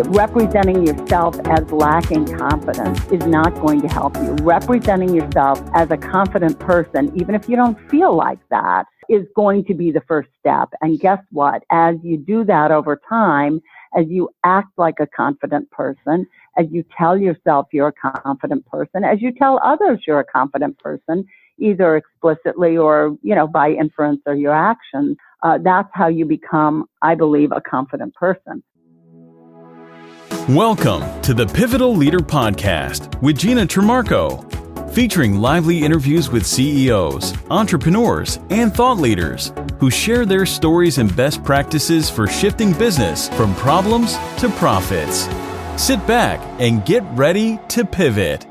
Representing yourself as lacking confidence is not going to help you. Representing yourself as a confident person, even if you don't feel like that, is going to be the first step. And guess what? As you do that over time, as you act like a confident person, as you tell yourself you're a confident person, as you tell others you're a confident person, either explicitly or, by inference or your actions, that's how you become, I believe, a confident person. Welcome to the Pivotal Leader Podcast with Gina Trimarco, featuring lively interviews with CEOs, entrepreneurs, and thought leaders who share their stories and best practices for shifting business from problems to profits. Sit back and get ready to pivot.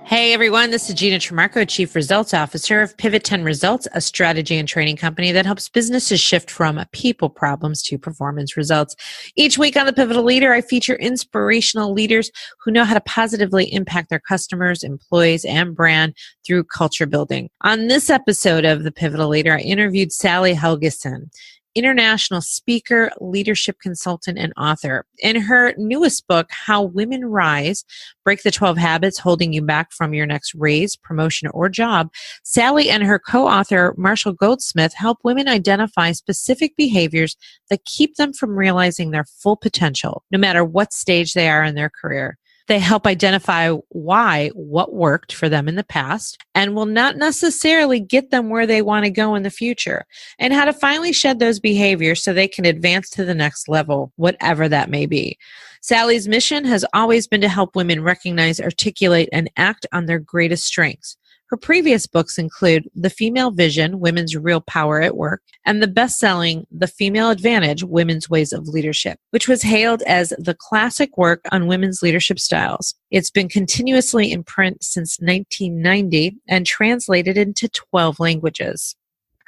Hey everyone, this is Gina Trimarco, Chief Results Officer of Pivot 10 Results, a strategy and training company that helps businesses shift from people problems to performance results. Each week on the Pivotal Leader, I feature inspirational leaders who know how to positively impact their customers, employees, and brand through culture building. On this episode of the Pivotal Leader, I interviewed Sally Helgesen, international speaker, leadership consultant, and author. In her newest book, How Women Rise, Break the 12 Habits Holding You Back from Your Next Raise, Promotion, or Job, Sally and her co-author, Marshall Goldsmith, help women identify specific behaviors that keep them from realizing their full potential, no matter what stage they are in their career. They help identify what worked for them in the past and will not necessarily get them where they want to go in the future, and how to finally shed those behaviors so they can advance to the next level, whatever that may be. Sally's mission has always been to help women recognize, articulate, and act on their greatest strengths. Her previous books include The Female Vision, Women's Real Power at Work, and the best-selling The Female Advantage, Women's Ways of Leadership, which was hailed as the classic work on women's leadership styles. It's been continuously in print since 1990 and translated into 12 languages.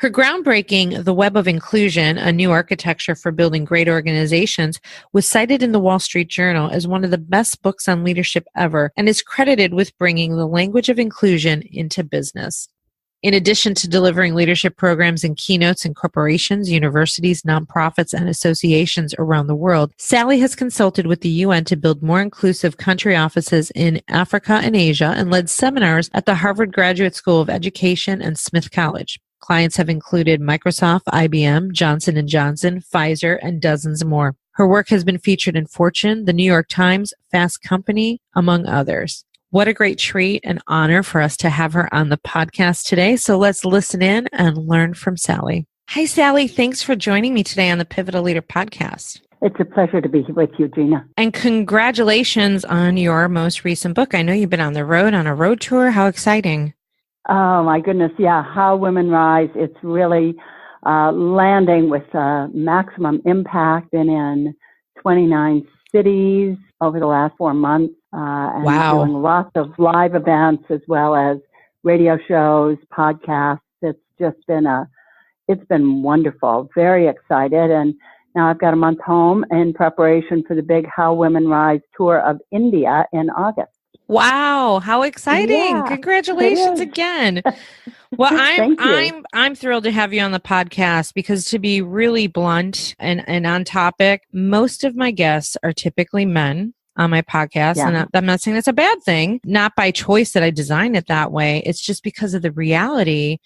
Her groundbreaking The Web of Inclusion, a new architecture for building great organizations, was cited in the Wall Street Journal as one of the best books on leadership ever and is credited with bringing the language of inclusion into business. In addition to delivering leadership programs and keynotes in corporations, universities, nonprofits, and associations around the world, Sally has consulted with the UN to build more inclusive country offices in Africa and Asia and led seminars at the Harvard Graduate School of Education and Smith College. Clients have included Microsoft, IBM, Johnson & Johnson, Pfizer, and dozens more. Her work has been featured in Fortune, the New York Times, Fast Company, among others. What a great treat and honor for us to have her on the podcast today. So let's listen in and learn from Sally. Hi, Sally. Thanks for joining me today on the Pivotal Leader podcast. It's a pleasure to be here with you, Gina. And congratulations on your most recent book. I know you've been on the road on a road tour. How exciting. Oh, my goodness. Yeah. How Women Rise. It's really landing with maximum impact. Been in 29 cities over the last 4 months. And wow. Doing lots of live events as well as radio shows, podcasts. It's just been it's been wonderful. Very excited. And now I've got a month home in preparation for the big How Women Rise tour of India in August. Wow, how exciting. Yeah, congratulations again. Well, I'm thrilled to have you on the podcast because, to be really blunt and on topic, most of my guests are typically men on my podcast. Yeah. And I'm not saying that's a bad thing, not by choice that I designed it that way. It's just because of the reality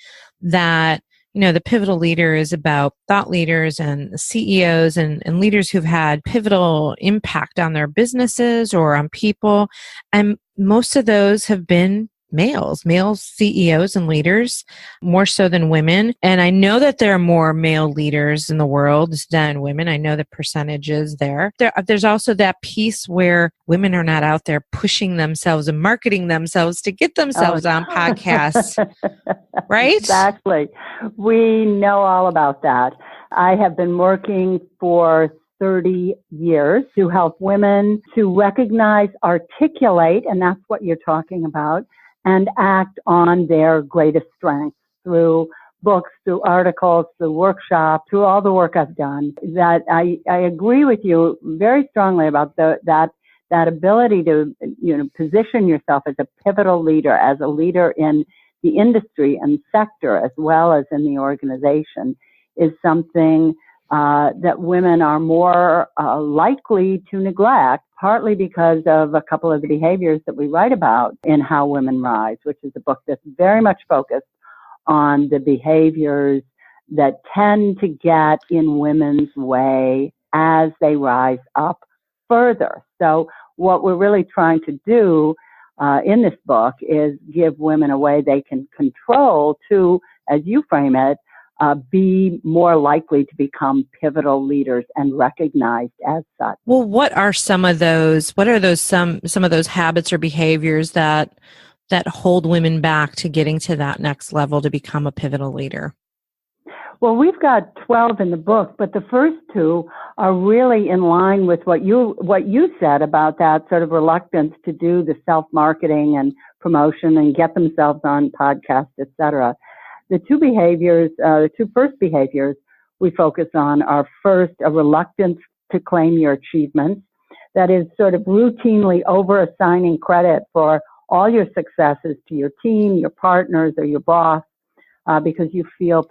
that the Pivotal Leader is about thought leaders and CEOs and leaders who've had pivotal impact on their businesses or on people. And most of those have been male CEOs and leaders, more so than women. And I know that there are more male leaders in the world than women. I know the percentage is there. There's also that piece where women are not out there pushing themselves and marketing themselves to get themselves on podcasts, right? Exactly. We know all about that. I have been working for 30 years to help women to recognize, articulate, and that's what you're talking about, and act on their greatest strengths through books, through articles, through workshops, through all the work I've done. That I agree with you very strongly about that ability to position yourself as a pivotal leader, as a leader in the industry and sector as well as in the organization, is something that women are more likely to neglect, partly because of a couple of the behaviors that we write about in How Women Rise, which is a book that's very much focused on the behaviors that tend to get in women's way as they rise up further. So what we're really trying to do in this book is give women a way they can control to, as you frame it, be more likely to become pivotal leaders and recognized as such. Well, what are some of those habits or behaviors that hold women back to getting to that next level to become a pivotal leader? Well, we've got 12 in the book, but the first two are really in line with what you said about that sort of reluctance to do the self-marketing and promotion and get themselves on podcasts, et cetera. The two first behaviors we focus on are first, a reluctance to claim your achievements. That is sort of routinely over-assigning credit for all your successes to your team, your partners, or your boss, because you feel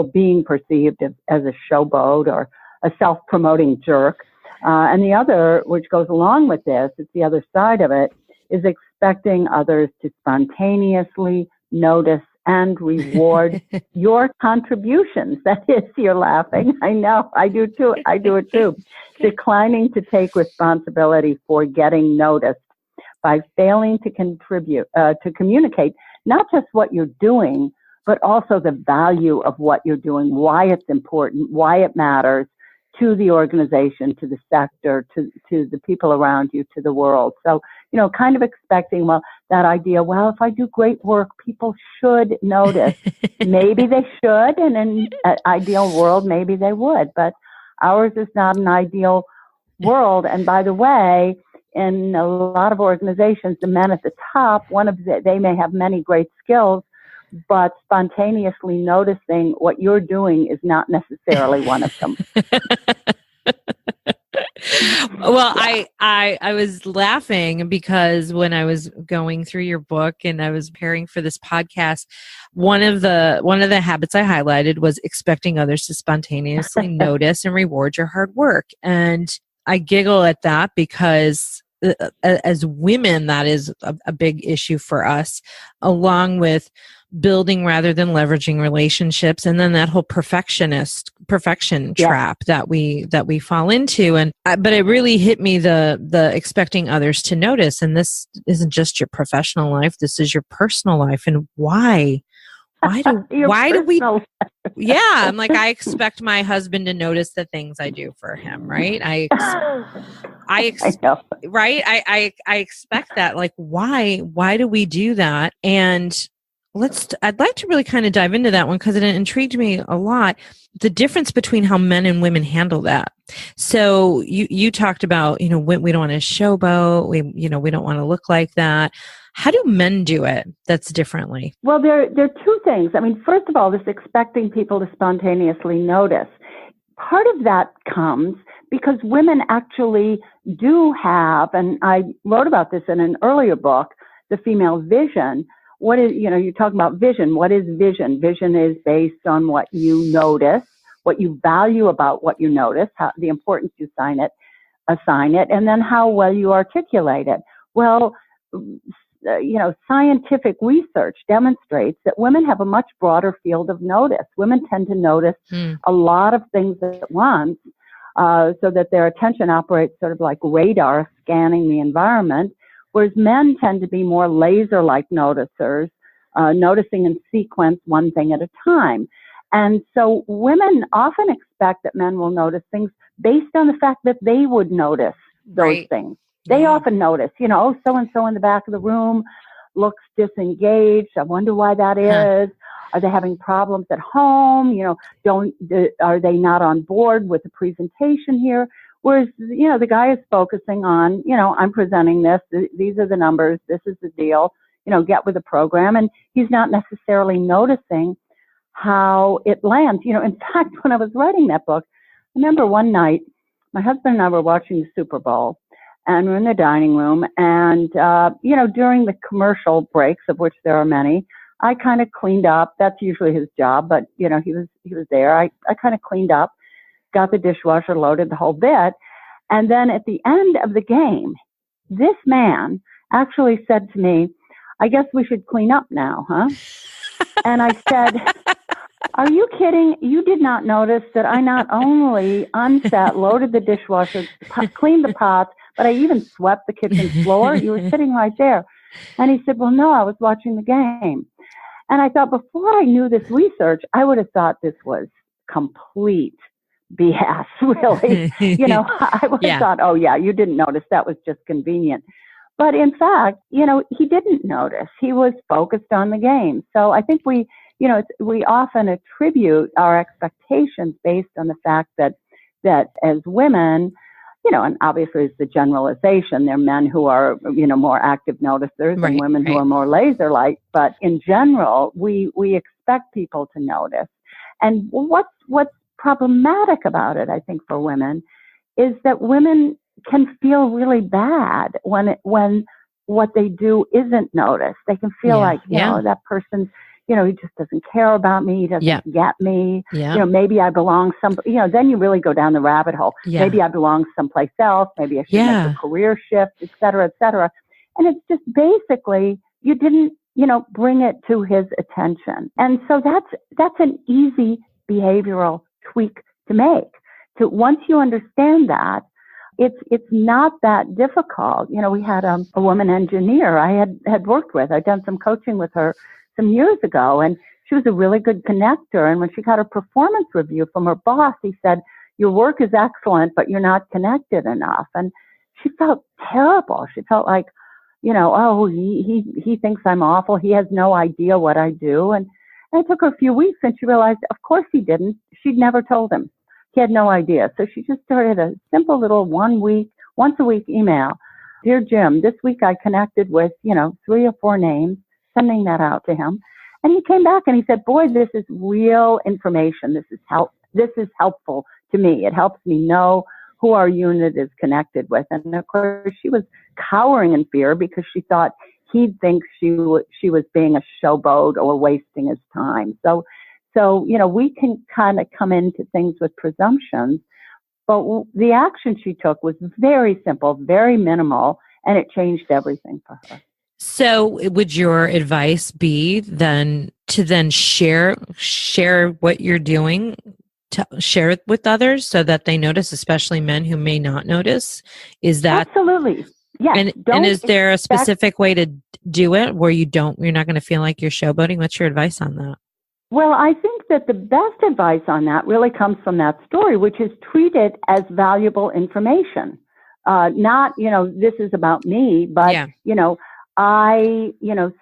being perceived as a showboat or a self-promoting jerk. And the other, which goes along with this, it's the other side of it, is expecting others to spontaneously notice and reward your contributions. That is, you're laughing. I know. I do too. I do it too. Declining to take responsibility for getting noticed by failing to communicate not just what you're doing, but also the value of what you're doing, why it's important, why it matters to the organization, to the sector, to the people around you, to the world. So, kind of expecting, that idea, if I do great work, people should notice. Maybe they should, and in an ideal world, maybe they would, but ours is not an ideal world. And by the way, in a lot of organizations, the men at the top, they may have many great skills, but spontaneously noticing what you're doing is not necessarily one of them. Well, I was laughing because when I was going through your book and I was preparing for this podcast, one of the habits I highlighted was expecting others to spontaneously notice and reward your hard work. And I giggle at that because as women, that is a big issue for us, along with building rather than leveraging relationships, and then that whole perfection trap that we fall into. But it really hit me, the expecting others to notice. And this isn't just your professional life; this is your personal life. And why do we? Yeah, I'm like, I expect my husband to notice the things I do for him, right? I expect that. Like, why do we do that? And I'd like to really kind of dive into that one because it intrigued me a lot, the difference between how men and women handle that. So you talked about, we don't want to showboat. We don't want to look like that. How do men do it that's differently? Well, there are two things. I mean, first of all, this expecting people to spontaneously notice. Part of that comes because women actually do have, and I wrote about this in an earlier book, The Female Vision. What is, you're talking about vision. What is vision? Vision is based on what you notice, what you value about what you notice, the importance you assign it, and then how well you articulate it. Well, scientific research demonstrates that women have a much broader field of notice. Women tend to notice a lot of things at once, so that their attention operates sort of like radar scanning the environment, whereas men tend to be more laser-like noticers, noticing in sequence one thing at a time. And so women often expect that men will notice things based on the fact that they would notice those things. They often notice, so-and-so in the back of the room looks disengaged. I wonder why that is. Are they having problems at home? Are they not on board with the presentation here? Whereas, the guy is focusing on, I'm presenting this. These are the numbers. This is the deal. Get with the program. And he's not necessarily noticing how it lands. In fact, when I was writing that book, I remember one night, my husband and I were watching the Super Bowl. And we're in the dining room, and, during the commercial breaks, of which there are many, I kind of cleaned up. That's usually his job, but, he was there. I kind of cleaned up. got the dishwasher loaded, the whole bit. And then at the end of the game, this man actually said to me, I guess we should clean up now, huh? And I said, are you kidding? You did not notice that I not only unset, loaded the dishwasher, cleaned the pots, but I even swept the kitchen floor. You were sitting right there. And he said, well, no, I was watching the game. And I thought, before I knew this research, I would have thought this was complete BS, really. I would have thought, oh, yeah, you didn't notice. That was just convenient. But in fact, he didn't notice. He was focused on the game. So I think we often attribute our expectations based on the fact that as women, and obviously it's the generalization. There are men who are, more active noticers and women who are more laser-like. But in general, we expect people to notice. And what's problematic about it, I think, for women, is that women can feel really bad when what they do isn't noticed. They can feel like, that person, he just doesn't care about me. He doesn't get me. Maybe I belong then you really go down the rabbit hole. Maybe I belong someplace else. Maybe I should make a career shift, et cetera, et cetera. And it's just basically, you didn't, bring it to his attention. And so that's an easy behavioral tweak to make. So once you understand that, it's not that difficult. We had a woman engineer I had worked with. I'd done some coaching with her some years ago, and she was a really good connector. And when she got a performance review from her boss, he said, your work is excellent, but you're not connected enough. And she felt terrible. She felt like, he thinks I'm awful. He has no idea what I do. And it took her a few weeks, and she realized, of course he didn't. She'd never told him. He had no idea. So she just started a simple little once a week email. Dear Jim, this week I connected with, 3 or 4 names, sending that out to him. And he came back and he said, boy, this is real information. This is helpful to me. It helps me know who our unit is connected with. And of course, she was cowering in fear because she thought he'd think she was being a showboat or wasting his time. So, we can kind of come into things with presumptions, but the action she took was very simple, very minimal, and it changed everything for her. So would your advice be then to share what you're doing, to share it with others so that they notice, especially men who may not notice? Is that absolutely? Yes. And is there a specific way to do it where you're not going to feel like you're showboating? What's your advice on that? Well, I think that the best advice on that really comes from that story, which is treat it as valuable information. Not, this is about me, but, I,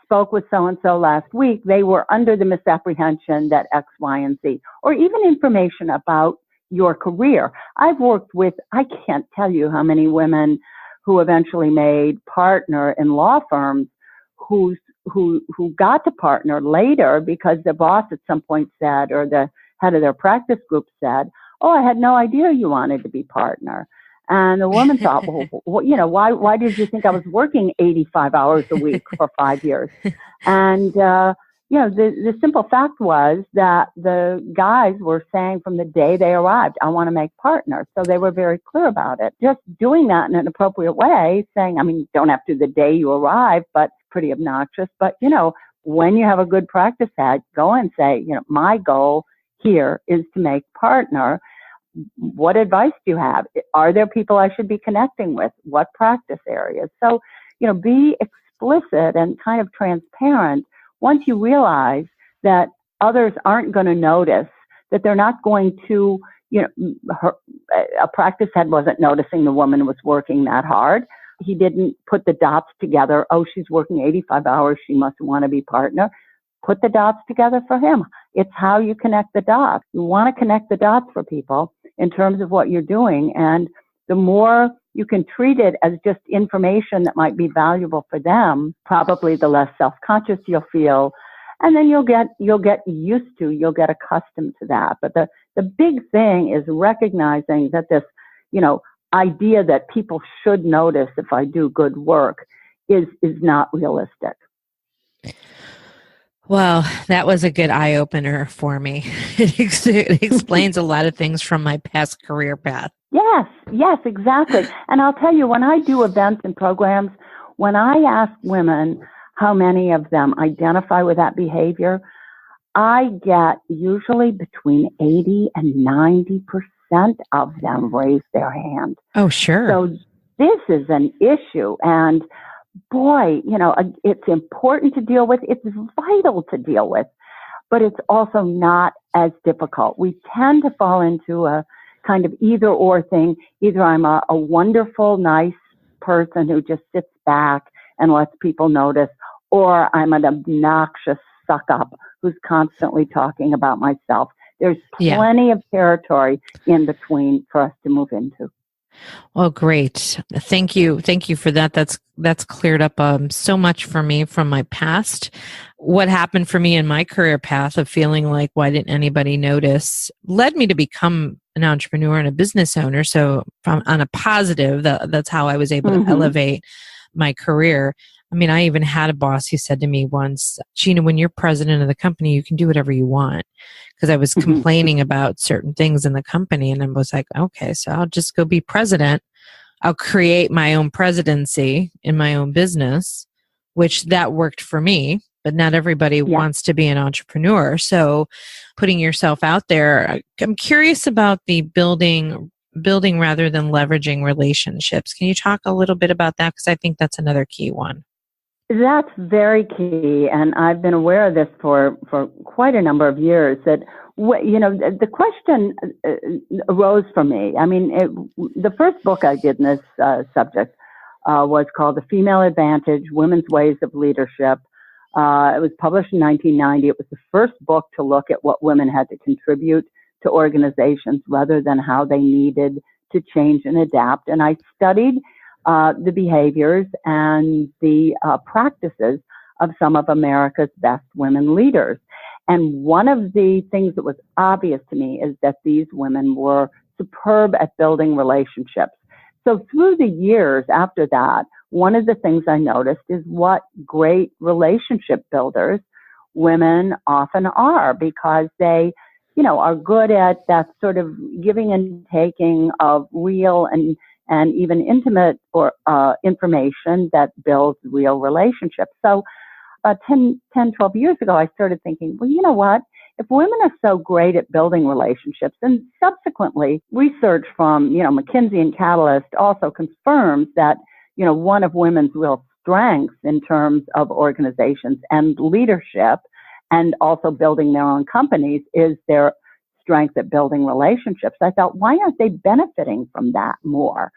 spoke with so-and-so last week. They were under the misapprehension that X, Y, and Z, or even information about your career. I've worked with, I can't tell you how many women who eventually made partner in law firms who got to partner later because the boss at some point said, or the head of their practice group said, oh, I had no idea you wanted to be partner. And the woman thought, well, why did you think I was working 85 hours a week for 5 years? And, the simple fact was that the guys were saying from the day they arrived, I want to make partner. So they were very clear about it. Just doing that in an appropriate way, saying, don't have to the day you arrive, but pretty obnoxious. But, when you have a good practice head, go and say, my goal here is to make partner. What advice do you have? Are there people I should be connecting with? What practice areas? So, be explicit and kind of transparent once you realize that others aren't going to notice, that they're not going to, a practice head wasn't noticing the woman was working that hard. He didn't put the dots together. Oh, she's working 85 hours. She must want to be partner. Put the dots together for him. It's how you connect the dots. You want to connect the dots for people in terms of what you're doing. And the more you can treat it as just information that might be valuable for them, probably the less self-conscious you'll feel. And then you'll get accustomed to that. But the big thing is recognizing that this, idea that people should notice if I do good work is not realistic. Well, that was a good eye-opener for me. It explains a lot of things from my past career path. Yes, exactly. And I'll tell you, when I do events and programs, when I ask women how many of them identify with that behavior, I get usually between 80 and 90% of them raise their hand. Oh, sure. So this is an issue. And boy, it's important to deal with. It's vital to deal with, but it's also not as difficult. We tend to fall into a kind of either or thing. Either I'm a wonderful, nice person who just sits back and lets people notice, or I'm an obnoxious suck up who's constantly talking about myself. There's plenty of territory in between for us to move into. Well, great. Thank you. Thank you for that. That's cleared up so much for me from my past. What happened for me in my career path of feeling like, why didn't anybody notice, led me to become an entrepreneur and a business owner. So on a positive, that's how I was able to elevate my career. I mean, I even had a boss who said to me once, Gina, when you're president of the company, you can do whatever you want. Because I was complaining about certain things in the company. And I was like, okay, so I'll just go be president. I'll create my own presidency in my own business, which that worked for me. But not everybody wants to be an entrepreneur. So putting yourself out there, I'm curious about the building rather than leveraging relationships. Can you talk a little bit about that? Because I think that's another key one. That's very key, and I've been aware of this for quite a number of years, that, the question arose for me. I mean, the first book I did in this subject was called The Female Advantage, Women's Ways of Leadership. It was published in 1990. It was the first book to look at what women had to contribute to organizations rather than how they needed to change and adapt. And I studied the behaviors and the practices of some of America's best women leaders. And one of the things that was obvious to me is that these women were superb at building relationships. So through the years after that, one of the things I noticed is what great relationship builders women often are, because they, are good at that sort of giving and taking of real and even intimate or information that builds real relationships. So 10, 12 years ago, I started thinking, well, you know what? If women are so great at building relationships, and subsequently research from, McKinsey and Catalyst also confirms that, one of women's real strengths in terms of organizations and leadership and also building their own companies is their strength at building relationships. I thought, why aren't they benefiting from that more?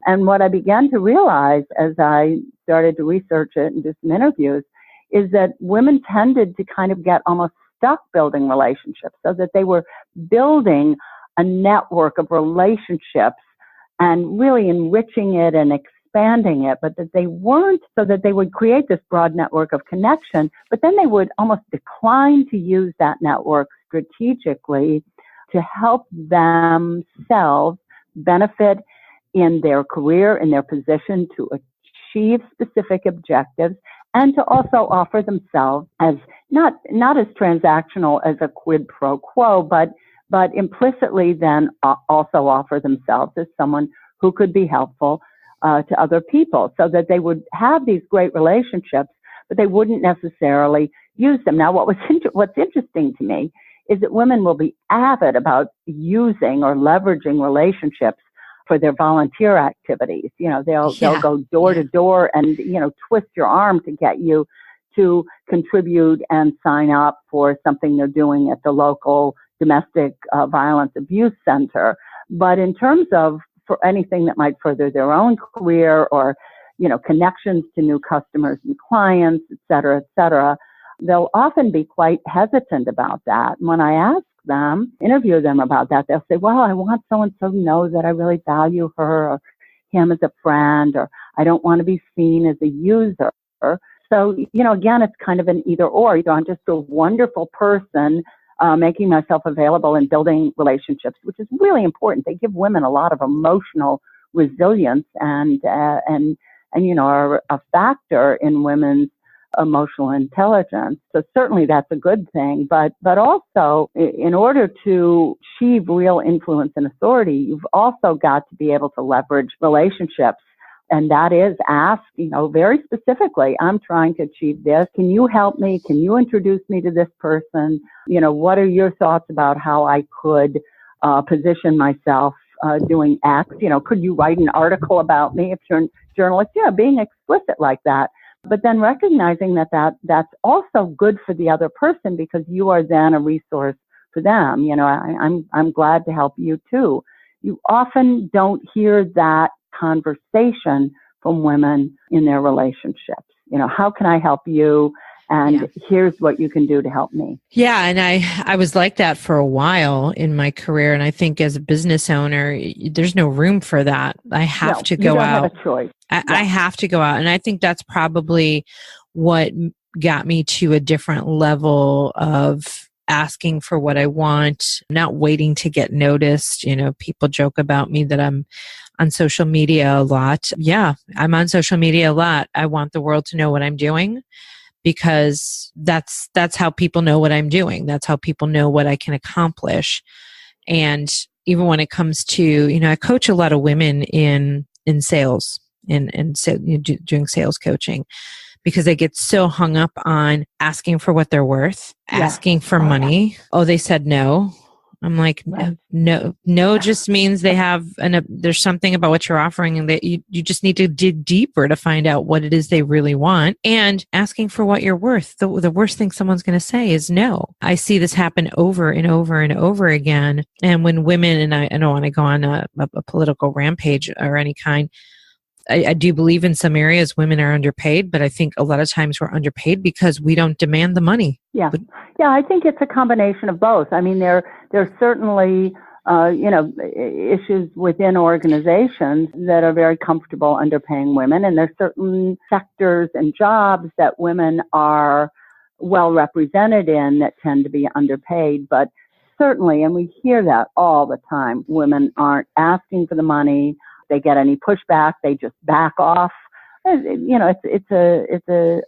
And what I began to realize as I started to research it and do some interviews is that women tended to kind of get almost stuck building relationships, so that they were building a network of relationships and really enriching it and expanding it, but that they weren't, so that they would create this broad network of connection, but then they would almost decline to use that network strategically to help themselves benefit in their career, in their position to achieve specific objectives, and to also offer themselves as not as transactional as a quid pro quo, but implicitly then also offer themselves as someone who could be helpful to other people, so that they would have these great relationships, but they wouldn't necessarily use them. Now, what's interesting to me is that women will be avid about using or leveraging relationships for their volunteer activities. They'll go door to door and, twist your arm to get you to contribute and sign up for something they're doing at the local domestic violence abuse center. But in terms of for anything that might further their own career or, connections to new customers and clients, et cetera, they'll often be quite hesitant about that. And when I interview them about that, they'll say, well, I want so-and-so to know that I really value her or him as a friend, or I don't want to be seen as a user. So, again, it's kind of an either or. Either I'm just a wonderful person making myself available and building relationships, which is really important. They give women a lot of emotional resilience and are a factor in women's emotional intelligence. So certainly that's a good thing. But also, in order to achieve real influence and authority, you've also got to be able to leverage relationships. And that is ask, very specifically, I'm trying to achieve this. Can you help me? Can you introduce me to this person? What are your thoughts about how I could position myself doing X? Could you write an article about me if you're a journalist? Yeah, being explicit like that. But then recognizing that's also good for the other person because you are then a resource for them. I'm glad to help you too. You often don't hear that conversation from women in their relationships. How can I help you? And here's what you can do to help me. Yeah. And I was like that for a while in my career. And I think as a business owner, there's no room for that. I have to go out. You don't have a choice. I have to go out. And I think that's probably what got me to a different level of asking for what I want, not waiting to get noticed. People joke about me that I'm on social media a lot. Yeah, I'm on social media a lot. I want the world to know what I'm doing because that's how people know what I'm doing. That's how people know what I can accomplish. And even when it comes to, I coach a lot of women in sales and so doing sales coaching, because they get so hung up on asking for what they're worth, asking for money. Oh, they said no. I'm like, no just means they have, there's something about what you're offering and that you just need to dig deeper to find out what it is they really want. And asking for what you're worth, the worst thing someone's going to say is no. I see this happen over and over and over again. And when women, and I don't want to go on a political rampage or any kind, I do believe in some areas women are underpaid, but I think a lot of times we're underpaid because we don't demand the money. Yeah. I think it's a combination of both. I mean, there's certainly, issues within organizations that are very comfortable underpaying women. And there's certain sectors and jobs that women are well represented in that tend to be underpaid. But certainly, and we hear that all the time, women aren't asking for the money. They get any pushback, they just back off. It's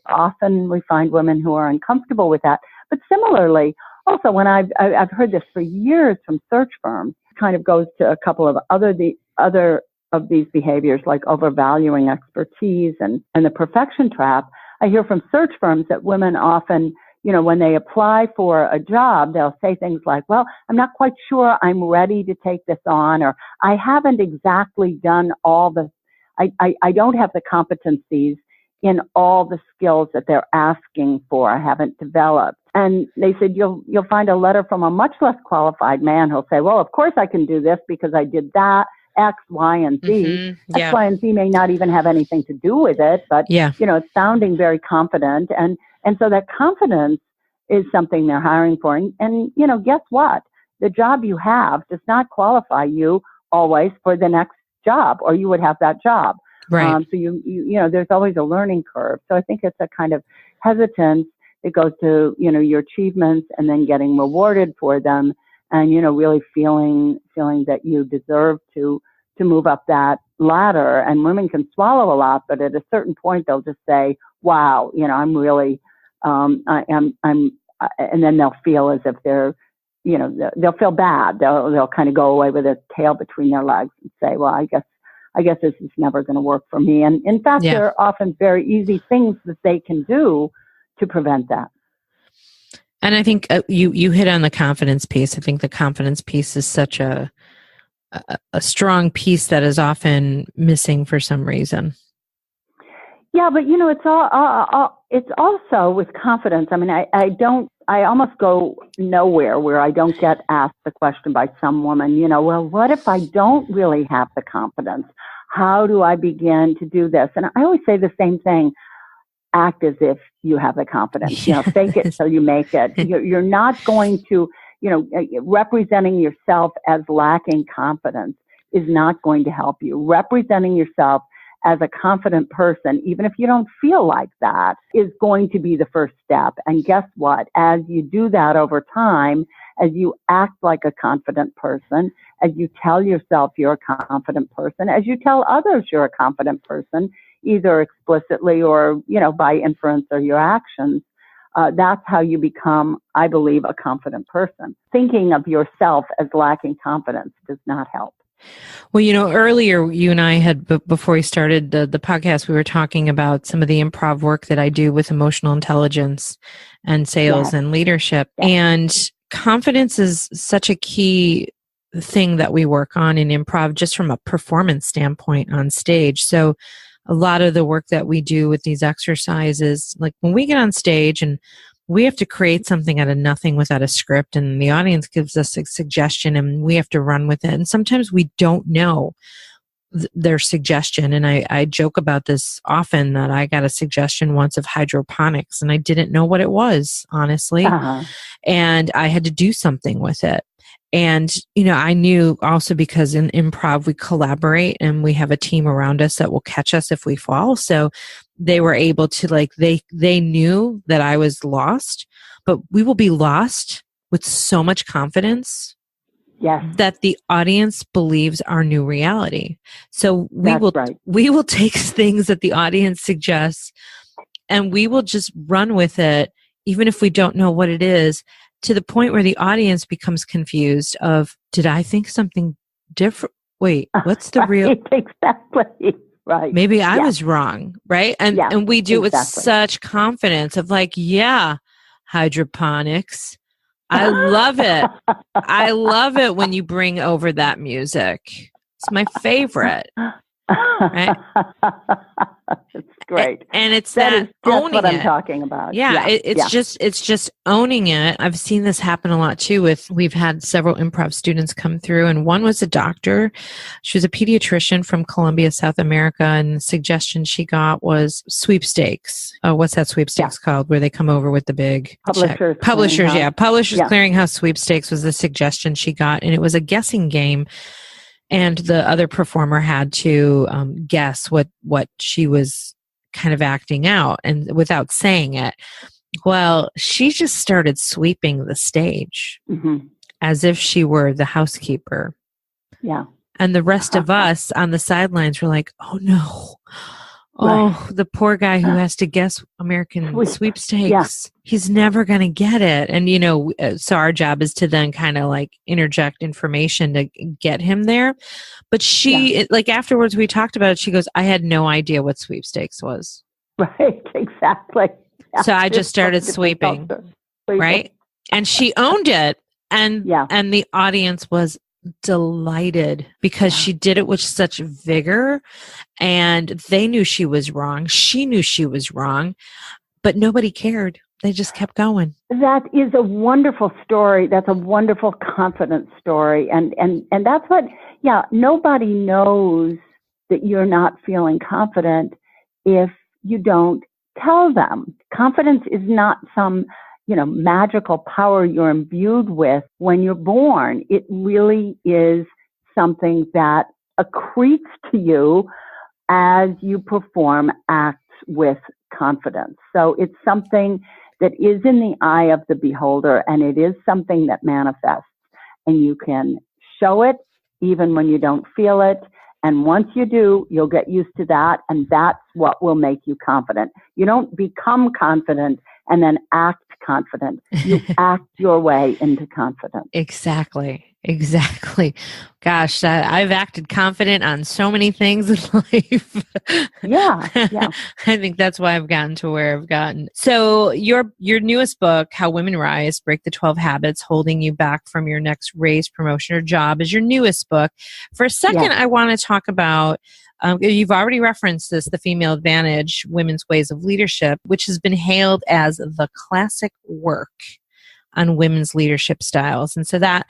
often we find women who are uncomfortable with that. But similarly, also when I've heard this for years from search firms, kind of goes to a couple of other of these behaviors like overvaluing expertise and the perfection trap. I hear from search firms that women often, when they apply for a job, they'll say things like, well, I'm not quite sure I'm ready to take this on, or I haven't exactly done I don't have the competencies in all the skills that they're asking for. I haven't developed. And they said, you'll find a letter from a much less qualified man who'll say, well, of course I can do this because I did that, X, Y, and Z. Mm-hmm. Yeah. X, Y, and Z may not even have anything to do with it, but, it's sounding very confident. And so that confidence is something they're hiring for. And guess what? The job you have does not qualify you always for the next job, or you would have that job. Right. So there's always a learning curve. So I think it's a kind of hesitance. It goes to, your achievements and then getting rewarded for them and, really feeling that you deserve to move up that ladder. And women can swallow a lot, but at a certain point they'll just say, wow, I'm really, and then they'll feel as if they're, they'll feel bad. They'll kind of go away with their tail between their legs and say, well, I guess this is never going to work for me. And in fact, there are often very easy things that they can do to prevent that. And I think you hit on the confidence piece. I think the confidence piece is such a strong piece that is often missing for some reason. Yeah, but it's also with confidence. I mean, I almost go nowhere where I don't get asked the question by some woman, well, what if I don't really have the confidence? How do I begin to do this? And I always say the same thing. Act as if you have the confidence, fake it till you make it. You're not going to, representing yourself as lacking confidence is not going to help you. Representing yourself as a confident person, even if you don't feel like that, is going to be the first step. And guess what? As you do that over time, as you act like a confident person, as you tell yourself you're a confident person, as you tell others you're a confident person, either explicitly or, by inference or your actions. That's how you become, I believe, a confident person. Thinking of yourself as lacking confidence does not help. Well, earlier you and I had, before we started the podcast, we were talking about some of the improv work that I do with emotional intelligence and sales and leadership. Yes. And confidence is such a key thing that we work on in improv, just from a performance standpoint on stage. So a lot of the work that we do with these exercises, like when we get on stage and we have to create something out of nothing without a script, and the audience gives us a suggestion and we have to run with it. And sometimes we don't know their suggestion. And I joke about this often, that I got a suggestion once of hydroponics and I didn't know what it was, honestly. And I had to do something with it. And, I knew also, because in improv, we collaborate and we have a team around us that will catch us if we fall. So they were able to, they knew that I was lost, but we will be lost with so much confidence that the audience believes our new reality. So we will take things that the audience suggests and we will just run with it, even if we don't know what it is, to the point where the audience becomes confused of, did I think something different? Wait, what's the real? Exactly. Right. Maybe I was wrong. Right. And we do it with such confidence of hydroponics. I love it. I love it when you bring over that music. It's my favorite. Right? It's great. And it's that's owning what it. I'm talking about. Yeah, it's just owning it. I've seen this happen a lot too. We've had several improv students come through, and one was a doctor. She was a pediatrician from Colombia, South America, and the suggestion she got was sweepstakes. Oh, what's that sweepstakes called? Where they come over with the big Publishers Clearinghouse sweepstakes was the suggestion she got, and it was a guessing game. And the other performer had to guess what she was kind of acting out, and without saying it. Well, she just started sweeping the stage as if she were the housekeeper. Yeah. And the rest of us on the sidelines were like, oh no. Oh, the poor guy who has to guess American sweepstakes. Yeah. He's never going to get it. And, so our job is to then kind of interject information to get him there. But she, afterwards we talked about it. She goes, I had no idea what sweepstakes was. Right. Exactly. Yeah. So I just started sweeping. Right. And she owned it. And the audience was delighted because she did it with such vigor, and they knew she was wrong. She knew she was wrong, but nobody cared. They just kept going. That is a wonderful story. That's a wonderful confidence story. And that's what, nobody knows that you're not feeling confident if you don't tell them. Confidence is not some magical power you're imbued with when you're born. It really is something that accretes to you as you perform acts with confidence. So it's something that is in the eye of the beholder, and it is something that manifests. And you can show it even when you don't feel it. And once you do, you'll get used to that, and that's what will make you confident. You don't become confident and then act confident. You act your way into confidence. Exactly. Gosh, I've acted confident on so many things in life. Yeah. I think that's why I've gotten to where I've gotten. So your newest book, How Women Rise, Break the 12 Habits Holding You Back from Your Next Raise, Promotion, or Job, is your newest book. For a second, I want to talk about, you've already referenced this, The Female Advantage, Women's Ways of Leadership, which has been hailed as the classic work on women's leadership styles. And so that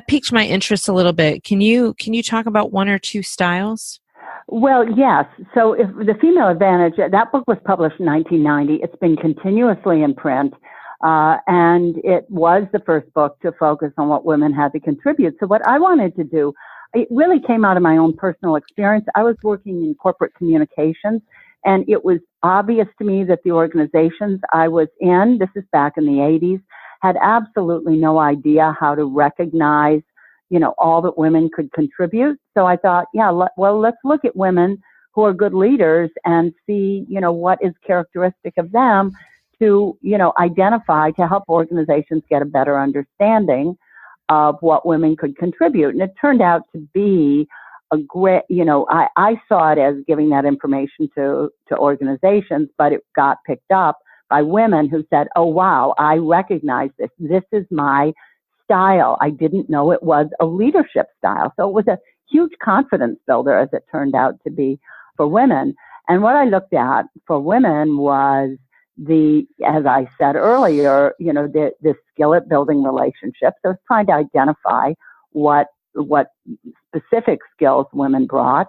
piqued my interest a little bit. Can you talk about one or two styles? Well, yes. So if The Female Advantage, that book was published in 1990. It's been continuously in print. And it was the first book to focus on what women had to contribute. So what I wanted to do, it really came out of my own personal experience. I was working in corporate communications, and it was obvious to me that the organizations I was in, this is back in the 80s, had absolutely no idea how to recognize, all that women could contribute. So I thought, let's look at women who are good leaders and see, what is characteristic of them to, identify to help organizations get a better understanding of what women could contribute. And it turned out to be a great, I saw it as giving that information to organizations, but it got picked up by women who said, oh, wow, I recognize this. This is my style. I didn't know it was a leadership style. So it was a huge confidence builder, as it turned out to be for women. And what I looked at for women was as I said earlier, the skill at building relationships. I was trying to identify what specific skills women brought,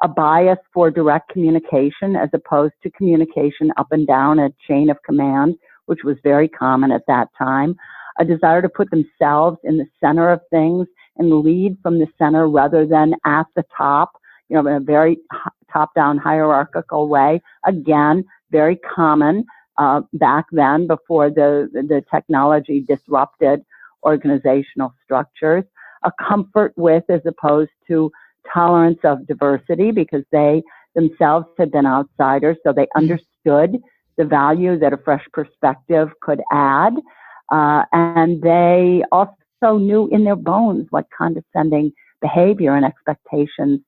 a bias for direct communication as opposed to communication up and down a chain of command, which was very common at that time, a desire to put themselves in the center of things and lead from the center rather than at the top, in a very top-down hierarchical way. Again, very common back then before the technology disrupted organizational structures. A comfort with as opposed to tolerance of diversity because they themselves had been outsiders, so they understood the value that a fresh perspective could add. And they also knew in their bones what condescending behavior and expectations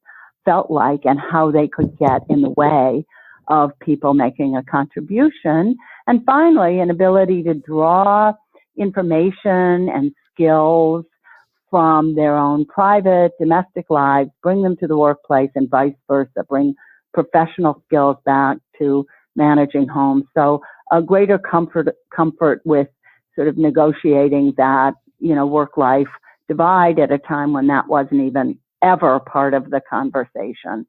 felt like and how they could get in the way of people making a contribution. And finally, an ability to draw information and skills from their own private, domestic lives, bring them to the workplace and vice versa, bring professional skills back to managing homes. So a greater comfort with sort of negotiating that, work-life divide at a time when that wasn't even ever part of the conversation.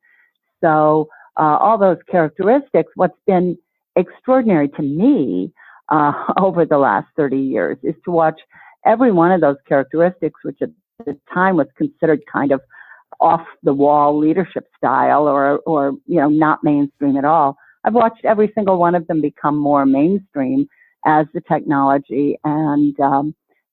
So all those characteristics, what's been extraordinary to me over the last 30 years is to watch every one of those characteristics, which at the time was considered kind of off-the-wall leadership style or not mainstream at all. I've watched every single one of them become more mainstream as the technology and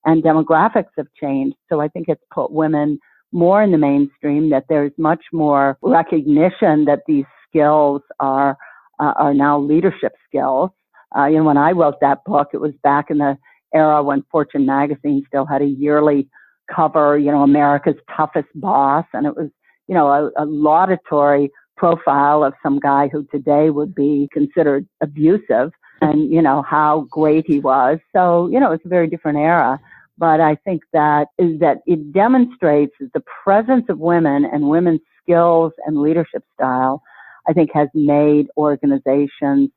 demographics have changed. So I think it's put women more in the mainstream, that there's much more recognition that these skills are now leadership skills. When I wrote that book, it was back in the era when Fortune magazine still had a yearly cover, America's Toughest Boss. And it was, a laudatory profile of some guy who today would be considered abusive and, how great he was. So, it's a very different era. But I think that it demonstrates that the presence of women and women's skills and leadership style, I think, has made organizations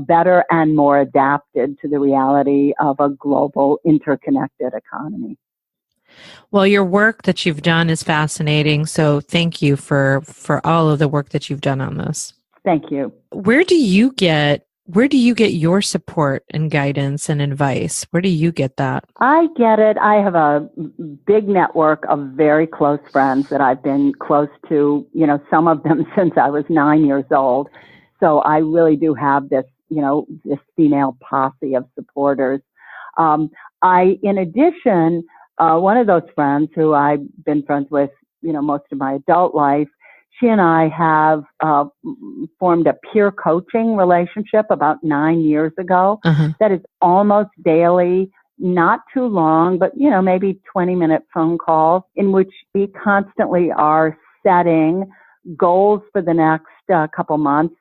better and more adapted to the reality of a global interconnected economy. Well, your work that you've done is fascinating. So thank you for all of the work that you've done on this. Thank you. Where do you get your support and guidance and advice? Where do you get that? I get it. I have a big network of very close friends that I've been close to, some of them since I was 9 years old. So I really do have this, this female posse of supporters. In addition, one of those friends who I've been friends with, most of my adult life, she and I have formed a peer coaching relationship about 9 years ago. That is almost daily, not too long, but, maybe 20-minute phone calls in which we constantly are setting goals for the next couple months.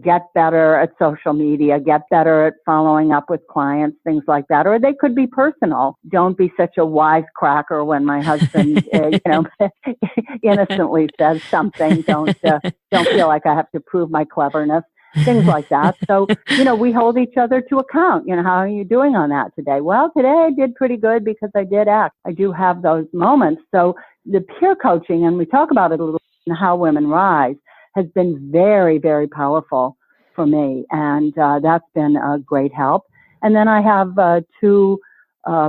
Get better at social media, get better at following up with clients, things like that. Or they could be personal. Don't be such a wisecracker when my husband, innocently says something. Don't feel like I have to prove my cleverness. Things like that. So, we hold each other to account. How are you doing on that today? Well, today I did pretty good because I did act. I do have those moments. So the peer coaching, and we talk about it a little in How Women Rise, has been very, very powerful for me. And that's been a great help. And then I have two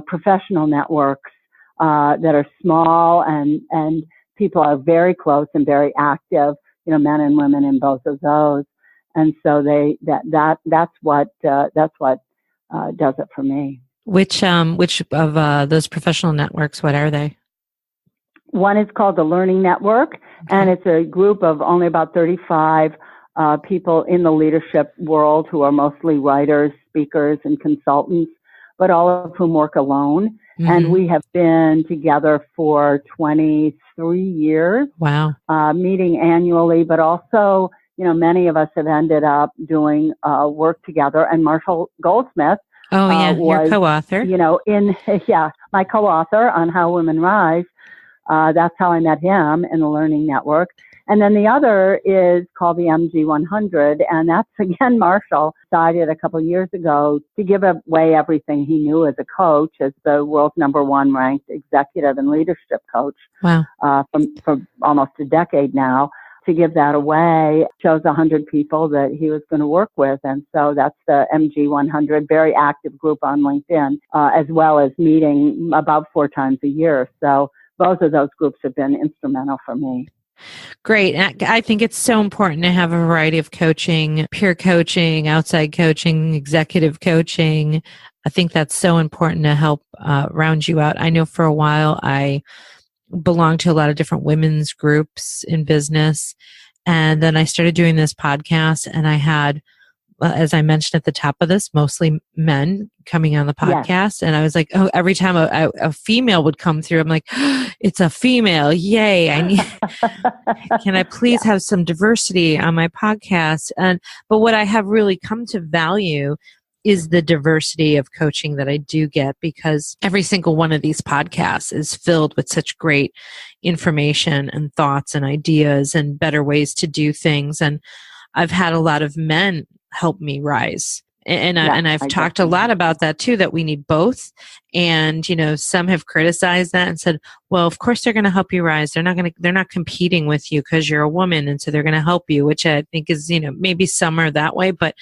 professional networks that are small and people are very close and very active, men and women in both of those. And so that's what does it for me. Which of those professional networks, what are they? One is called the Learning Network, and it's a group of only about 35 people in the leadership world who are mostly writers, speakers, and consultants, but all of whom work alone. Mm-hmm. And we have been together for 23 years. Wow. Meeting annually, but also, many of us have ended up doing work together. And Marshall Goldsmith, was, your co-author. My co-author on How Women Rise. That's how I met him in the Learning Network. And then the other is called the MG100, and that's, again, Marshall decided a couple of years ago to give away everything he knew as a coach, as the world's #1 ranked executive and leadership coach. Wow. For almost a decade now, to give that away. Chose 100 people that he was going to work with, and so that's the MG100, very active group on LinkedIn, as well as meeting about 4 times a year. So both of those groups have been instrumental for me. Great. I think it's so important to have a variety of coaching, peer coaching, outside coaching, executive coaching. I think that's so important to help round you out. I know for a while I belonged to a lot of different women's groups in business, and then I started doing this podcast, and I had, as I mentioned at the top of this, mostly men coming on the podcast. Yes. And I was like, oh, every time a female would come through, I'm like, oh, it's a female. Yay. Can I please have some diversity on my podcast? But what I have really come to value is the diversity of coaching that I do get, because every single one of these podcasts is filled with such great information and thoughts and ideas and better ways to do things. And I've had a lot of men help me rise. And I've talked a lot about that too, that we need both. And, some have criticized that and said, well, of course they're going to help you rise. They're not competing with you because you're a woman. And so they're going to help you, which I think is, maybe some are that way, but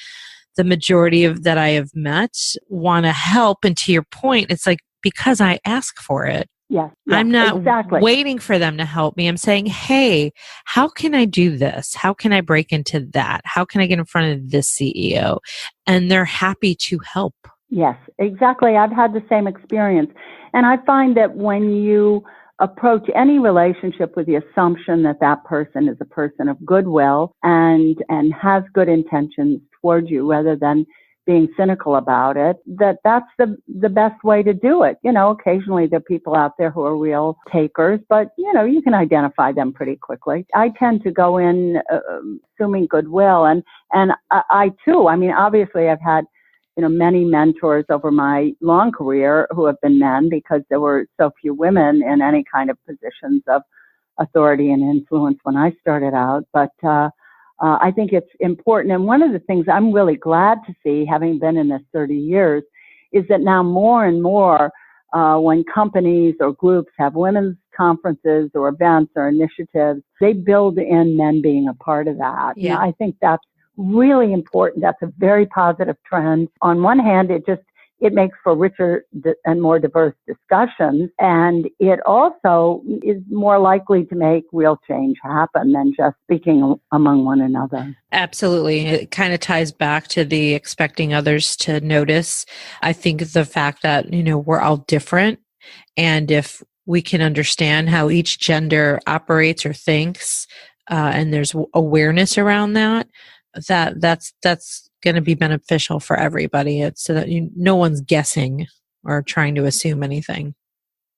the majority of that I have met want to help. And to your point, it's like, because I ask for it. Yes, I'm not waiting for them to help me. I'm saying, hey, how can I do this? How can I break into that? How can I get in front of this CEO? And they're happy to help. Yes, exactly. I've had the same experience. And I find that when you approach any relationship with the assumption that that person is a person of goodwill and has good intentions towards you, rather than being cynical about it, that's the best way to do it. Occasionally there are people out there who are real takers, but, you can identify them pretty quickly. I tend to go in assuming goodwill. And I too, obviously I've had, many mentors over my long career who have been men, because there were so few women in any kind of positions of authority and influence when I started out. But, I think it's important. And one of the things I'm really glad to see, having been in this 30 years, is that now more and more, when companies or groups have women's conferences or events or initiatives, they build in men being a part of that. Yeah. I think that's really important. That's a very positive trend. On one hand, it makes for richer and more diverse discussions, and it also is more likely to make real change happen than just speaking among one another. Absolutely. It kind of ties back to the expecting others to notice. I think the fact that, we're all different, and if we can understand how each gender operates or thinks, and there's awareness around that's going to be beneficial for everybody. It's so that no one's guessing or trying to assume anything.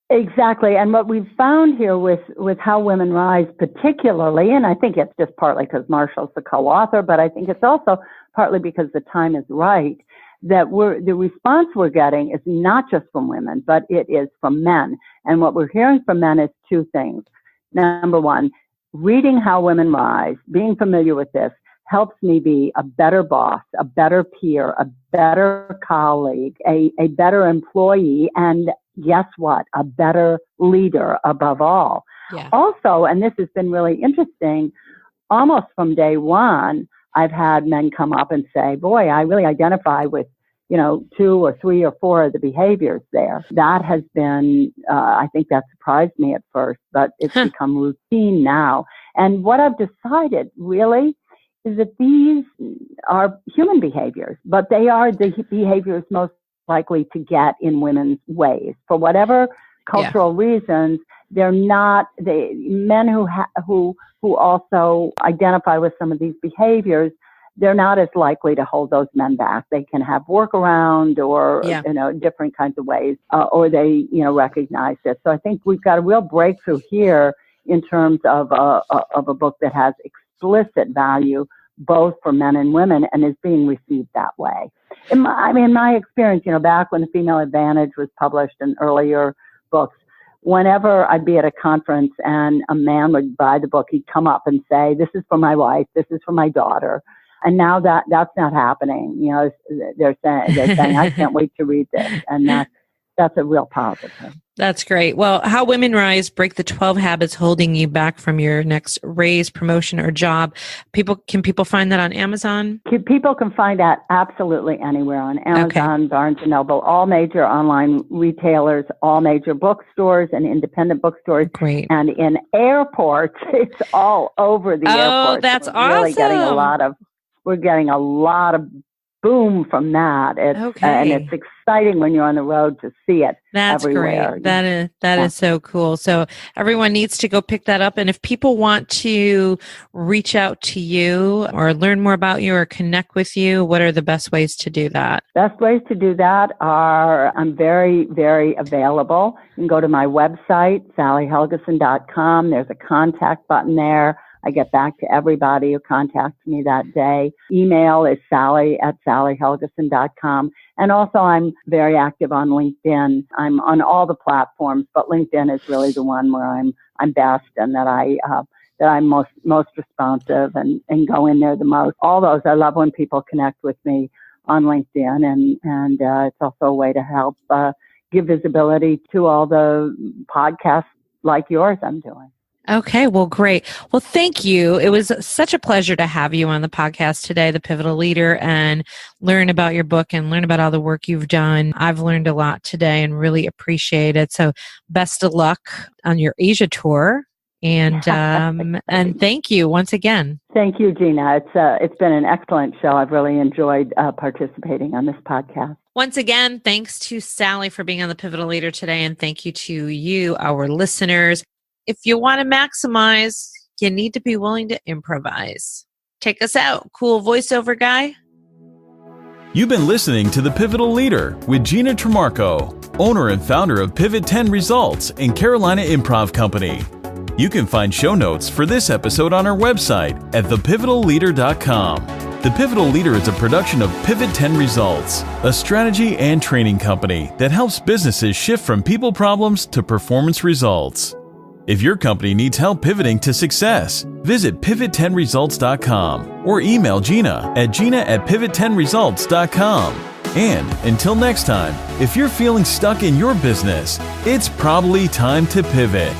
Exactly. And what we've found here with How Women Rise particularly, and I think it's just partly because Marshall's the co-author, but I think it's also partly because the time is right, that the response we're getting is not just from women, but it is from men. And what we're hearing from men is 2 things. Number 1, reading How Women Rise, being familiar with this, helps me be a better boss, a better peer, a better colleague, a better employee, and guess what? A better leader above all. Yeah. Also, and this has been really interesting, almost from day one, I've had men come up and say, boy, I really identify with, 2 or 3 or 4 of the behaviors there. That has been, I think that surprised me at first, but it's become routine now. And what I've decided really is that these are human behaviors, but they are the behaviors most likely to get in women's ways. For whatever cultural reasons, they're not the men who also identify with some of these behaviors. They're not as likely to hold those men back. They can have workaround or, different kinds of ways, or they, recognize it. So I think we've got a real breakthrough here in terms of a book that has explicit value, both for men and women, and is being received that way. In my experience, back when The Female Advantage was published in earlier books, whenever I'd be at a conference and a man would buy the book, he'd come up and say, "This is for my wife, this is for my daughter." And now that's not happening. They're saying, "I can't wait to read this," and that's a real positive. That's great. Well, How Women Rise: Break the 12 Habits Holding You Back from Your Next Raise, Promotion, or Job. Can people find that on Amazon? People can find that absolutely anywhere on Amazon, okay. Barnes & Noble, all major online retailers, all major bookstores and independent bookstores. Great. And in airports, it's all over the airports. Oh, that's awesome. We're getting a lot of boom from that. And it's exciting when you're on the road to see it. That's everywhere. Great. That is so cool. So everyone needs to go pick that up. And if people want to reach out to you or learn more about you or connect with you, what are the best ways to do that? Best ways to do that are, I'm very, very available. You can go to my website, sallyhelgesen.com. There's a contact button there. I get back to everybody who contacts me that day. Email is sally@sallyhelgesen.com. And also I'm very active on LinkedIn. I'm on all the platforms, but LinkedIn is really the one where I'm best and that I'm most responsive and go in there the most. All those, I love when people connect with me on LinkedIn and it's also a way to help give visibility to all the podcasts like yours I'm doing. Okay, well, great. Well, thank you. It was such a pleasure to have you on the podcast today, The Pivotal Leader, and learn about your book and learn about all the work you've done. I've learned a lot today and really appreciate it. So best of luck on your Asia tour. And and thank you once again. Thank you, Gina. It's been an excellent show. I've really enjoyed participating on this podcast. Once again, thanks to Sally for being on The Pivotal Leader today, and thank you to you, our listeners. If you want to maximize, you need to be willing to improvise. Take us out, cool voiceover guy. You've been listening to The Pivotal Leader with Gina Trimarco, owner and founder of Pivot 10 Results and Carolina Improv Company. You can find show notes for this episode on our website at thepivotalleader.com. The Pivotal Leader is a production of Pivot 10 Results, a strategy and training company that helps businesses shift from people problems to performance results. If your company needs help pivoting to success, visit pivot10results.com or email Gina at pivot10results.com. And until next time, if you're feeling stuck in your business, it's probably time to pivot.